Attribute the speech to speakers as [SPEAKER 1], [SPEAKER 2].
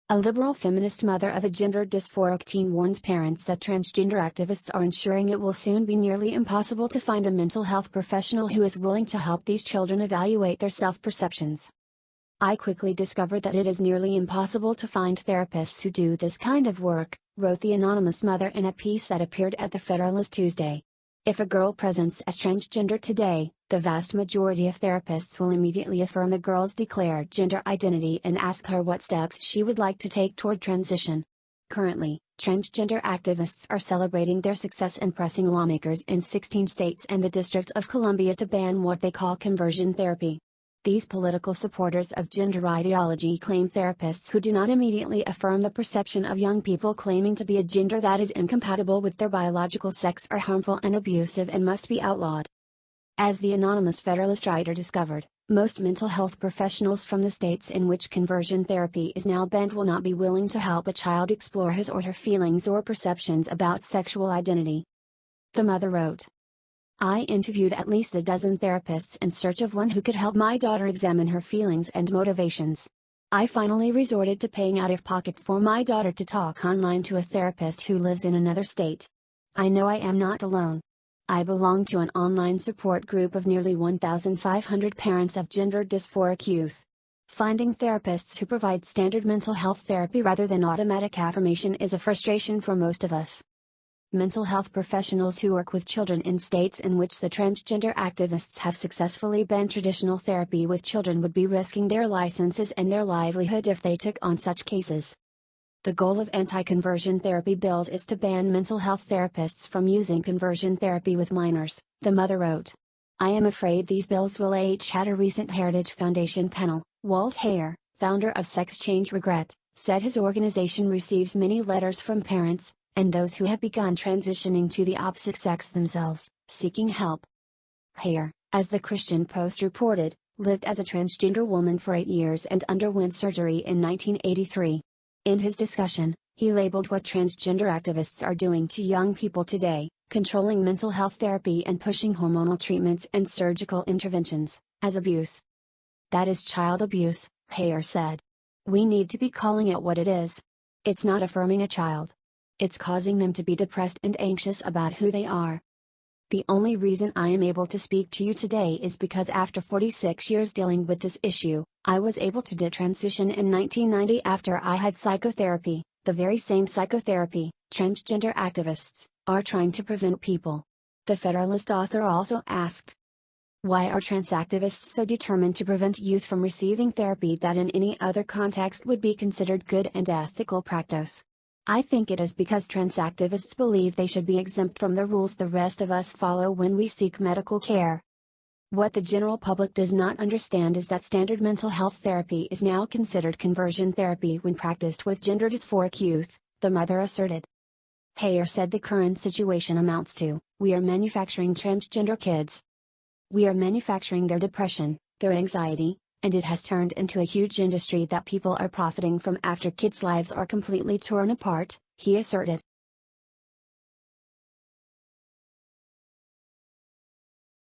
[SPEAKER 1] A liberal feminist mother of a gender dysphoric teen warns parents that transgender activists are ensuring it will soon be nearly impossible to find a mental health professional who is willing to help these children evaluate their self-perceptions. I quickly discovered that it is nearly impossible to find therapists who do this kind of work, wrote the anonymous mother in a piece that appeared at the Federalist Tuesday. If a girl presents as transgender today, the vast majority of therapists will immediately affirm the girl's declared gender identity and ask her what steps she would like to take toward transition. Currently, transgender activists are celebrating their success and pressing lawmakers in 16 states and the District of Columbia to ban what they call conversion therapy. These political supporters of gender ideology claim therapists who do not immediately affirm the perception of young people claiming to be a gender that is incompatible with their biological sex are harmful and abusive and must be outlawed. As the anonymous Federalist writer discovered, most mental health professionals from the states in which conversion therapy is now banned will not be willing to help a child explore his or her feelings or perceptions about sexual identity. The mother wrote, "I interviewed at least a dozen therapists in search of one who could help my daughter examine her feelings and motivations. I finally resorted to paying out of pocket for my daughter to talk online to a therapist who lives in another state. I know I am not alone. I belong to an online support group of nearly 1,500 parents of gender dysphoric youth. Finding therapists who provide standard mental health therapy rather than automatic affirmation is a frustration for most of us." Mental health professionals who work with children in states in which the transgender activists have successfully banned traditional therapy with children would be risking their licenses and their livelihood if they took on such cases. The goal of anti-conversion therapy bills is to ban mental health therapists from using conversion therapy with minors, the mother wrote. "I am afraid these bills will at a recent Heritage Foundation panel. Walt Hare, founder of Sex Change Regret, said his organization receives many letters from parents, and those who have begun transitioning to the opposite sex themselves, seeking help." Hare, as the Christian Post reported, lived as a transgender woman for 8 years and underwent surgery in 1983. In his discussion, he labeled what transgender activists are doing to young people today, controlling mental health therapy and pushing hormonal treatments and surgical interventions, as abuse. "That is child abuse," Hare said. "We need to be calling it what it is. It's not affirming a child. It's causing them to be depressed and anxious about who they are. The only reason I am able to speak to you today is because after 46 years dealing with this issue, I was able to detransition in 1990 after I had psychotherapy, the very same psychotherapy transgender activists are trying to prevent people." The Federalist author also asked, "Why are trans activists so determined to prevent youth from receiving therapy that in any other context would be considered good and ethical practice? I think it is because trans activists believe they should be exempt from the rules the rest of us follow when we seek medical care. What the general public does not understand is that standard mental health therapy is now considered conversion therapy when practiced with gender dysphoric youth," the mother asserted. Hare said the current situation amounts to, "We are manufacturing transgender kids. We are manufacturing their depression, their anxiety, and it has turned into a huge industry that people are profiting from after kids' lives are completely torn apart," he asserted.